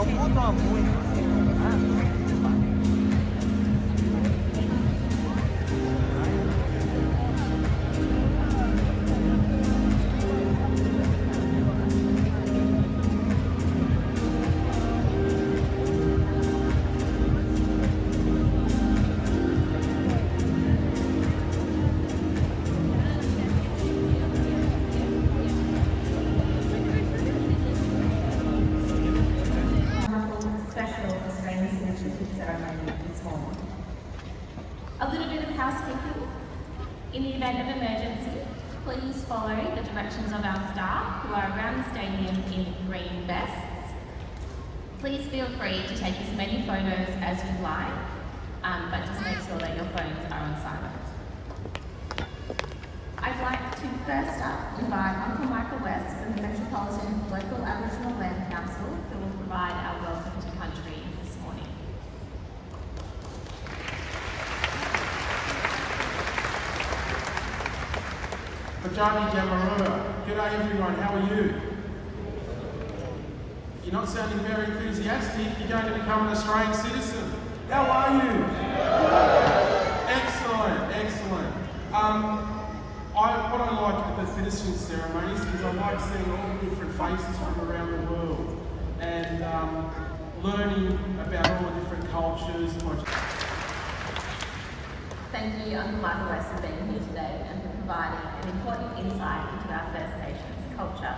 아무것도 안 보이는 A little bit of housekeeping. In the event of emergency, please follow the directions of our staff who are around the stadium in green vests. Please feel free to take as many photos as you like, but just make sure that your phones are on silent. I'd like to first up invite Uncle Michael West from the Metropolitan Local Aboriginal Land Council, who will provide our welcome to country this morning. Pajani Jamarua. G'day everyone, how are you? You're not sounding very enthusiastic. You're going to become an Australian citizen. How are you? Excellent, excellent. What I like at the citizenship ceremonies is I like seeing all the different faces from around the world and learning about all the different cultures. Thank you, Uncle Michael West, for being here today and for providing an important insight into our First Nations culture.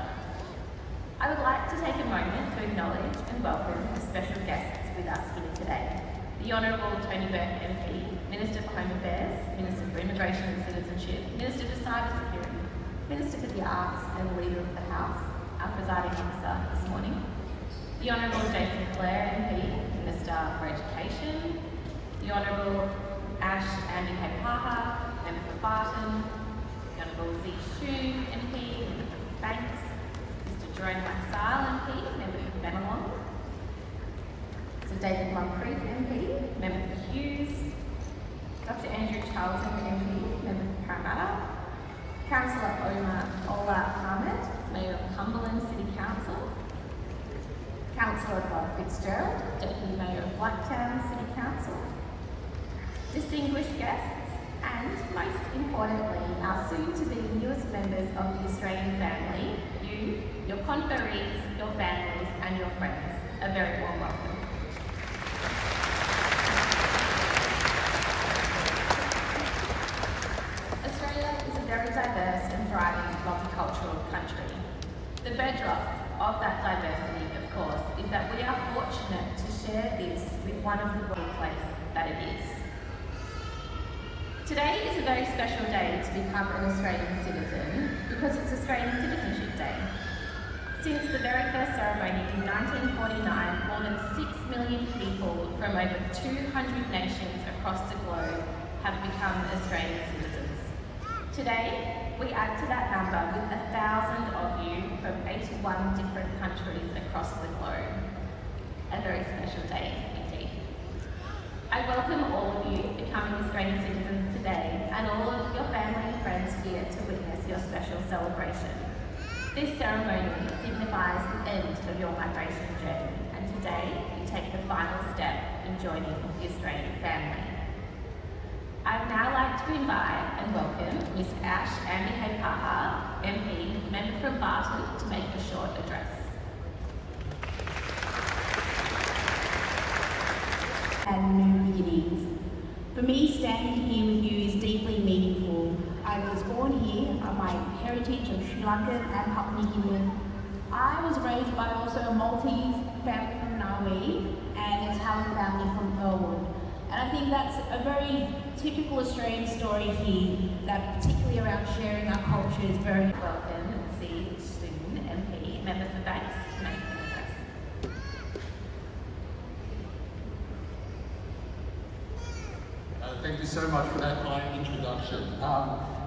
I would like to take a moment to acknowledge and welcome the special guests with us here today. The Honourable Tony Burke MP, Minister for Home Affairs, Minister for Immigration and Citizenship, Minister for Cyber Security, Minister for the Arts and Leader of the House, our presiding officer this morning. The Honourable Jason Clare MP, Minister for Education, the Honourable Ash Amihai-Paha, Member for Barton, the Honourable Z Shoon MP, Member for Banks, Mr Jerome Maxile MP, Member for Bennelong, Mr David Moncrief MP, Member for Hughes, Dr Andrew Charlton MP, Member for Parramatta, Councillor Ola Ahmed, Mayor of Cumberland City Council, Councillor Bob Fitzgerald, Deputy Mayor of Blacktown City Council, distinguished guests, and most importantly, our soon-to-be newest members of the Australian family, you, your conferees, your families, and your friends. A very warm welcome. Australia is a very diverse and thriving multicultural country. The bedrock of that diversity, of course, is that we are fortunate to share this with one of the world place that it is. Today is a very special day to become an Australian citizen because it's Australian Citizenship Day. Since the very first ceremony in 1949, more than 6 million people from over 200 nations across the globe have become Australian citizens. Today, we add to that number with 1,000 of you from 81 different countries across the globe. A very special day indeed. I welcome all of you becoming Australian citizens today and all of your family and friends here to witness your special celebration. This ceremony signifies the end of your migration journey, and today you take the final step in joining the Australian family. I'd now like to invite and welcome Ms Ash Amihai-Paha, MP, Member from Barton, to make a short address. And new beginnings. For me, standing here with you is deeply meaningful. I was born here, my heritage of Sri Lankan and Papua New Guinean. I was raised by also a Maltese family from Nauru and an Italian family from Burwood. And I think that's a very typical Australian story here, that particularly around sharing our culture is very welcome. Z Shoon MP, Member for Banks, to make an address. Thank you so much for that kind introduction.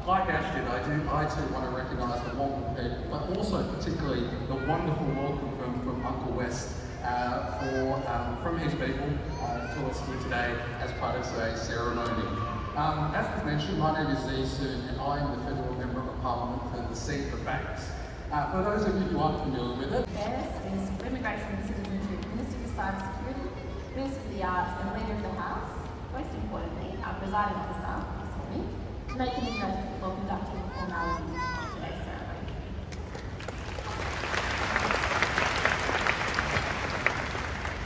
Like Ash did, I too want to recognise the Malton people, but also particularly the wonderful welcome from Uncle West from his people to us here today as part of today's ceremony. As was mentioned, my name is Z Soon and I am the Federal Member of Parliament for the seat of Banks. For those of you who aren't familiar with it, Affairs, Minister for Immigration and Citizenship, Minister for Cybersecurity, Minister for the Arts and Leader of the House, most importantly, our presiding officer this morning, to make an address before conducting the formalities of today's ceremony.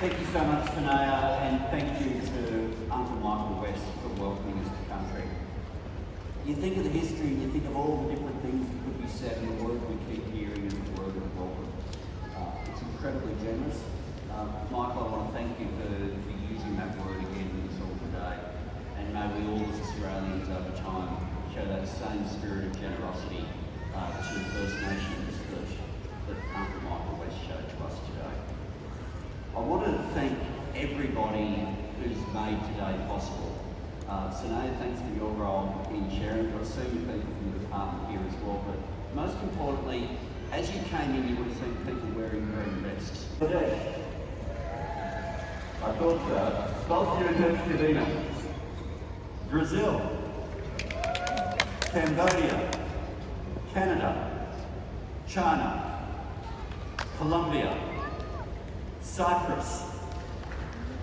Thank you so much, Tanaya, and thank you to Uncle Michael West for welcoming us to country. You think of the history and you think of all the different things that could be said, and the word we keep hearing is the word of welcome. It's incredibly generous. Michael, I want to thank you for using that word again in this all today, and may we all as Australians over time show that same spirit of generosity to First Nations that Uncle Michael West showed to us today. I want to thank everybody who's made today possible. Sinead, thanks for your role in chairing. I've seen people from the department here as well, but most importantly, as you came in, you would have seen people wearing green vests. I thought so. Brazil, Cambodia, Canada, China, Colombia, Cyprus,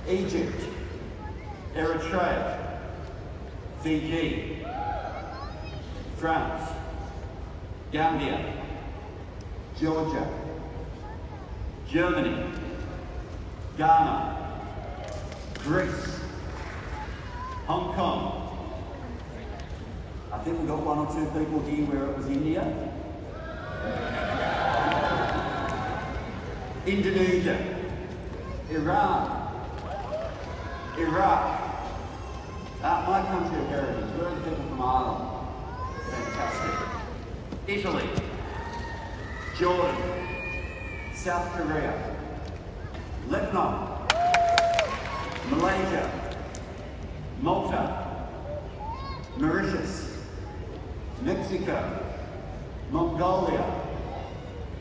Egypt, Eritrea, Fiji, France, Gambia, Georgia, Germany, Ghana, Greece, Hong Kong. I think we've got one or two people here where it was India. Indonesia, Iran, Iraq. My country of heritage, where are the people from Ireland? Fantastic. Italy, Jordan, South Korea, Lebanon, Malaysia, Malta, Mauritius, Mexico, Mongolia,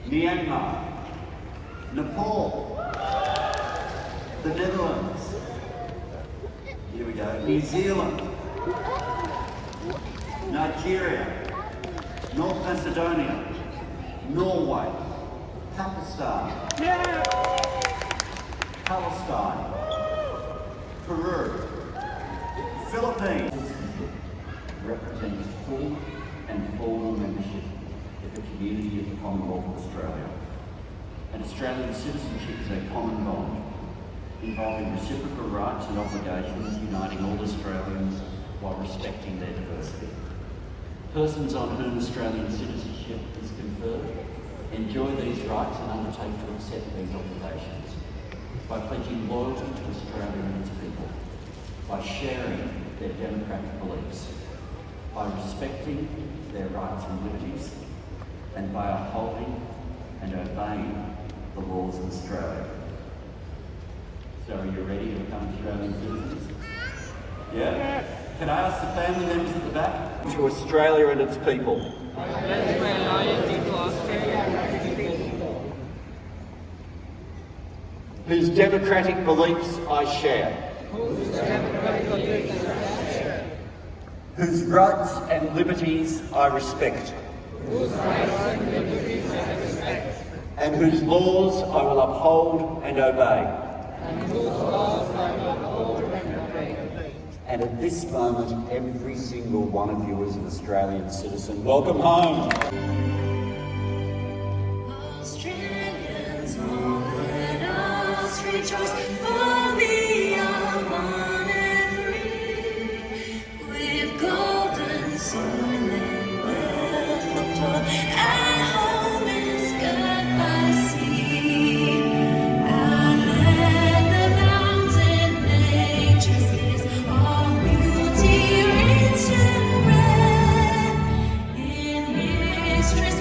Myanmar, Nepal, the Netherlands, here we go, New Zealand, Nigeria, North Macedonia, Norway, Pakistan, Palestine, Peru, Philippines. Represents full and formal membership of the community of the Commonwealth of Australia. And Australian citizenship is a common bond involving reciprocal rights and obligations uniting all Australians while respecting their diversity. Persons on whom Australian citizenship is conferred enjoy these rights and undertake to accept these obligations by pledging loyalty to Australia and its people, by sharing their democratic beliefs, by respecting their rights and liberties, and by upholding and obeying the laws of Australia. So are you ready to become Australian citizens? Yeah? Can I ask the family members at the back? To Australia and its people. Whose democratic beliefs I share. Whose rights and liberties I respect. And whose laws I will uphold and obey. And at this moment, every single one of you is an Australian citizen. Welcome home. Australians, all let us rejoice, for we are one and free, with golden soil and wealth of joy. Our home is girt by sea. Our land, the mountain nature's kiss, of beauty rich and rare. In history's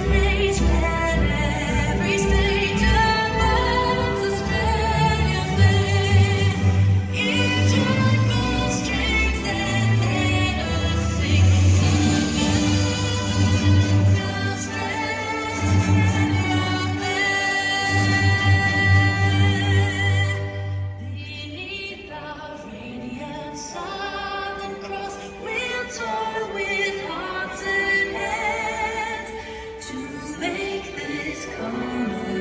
common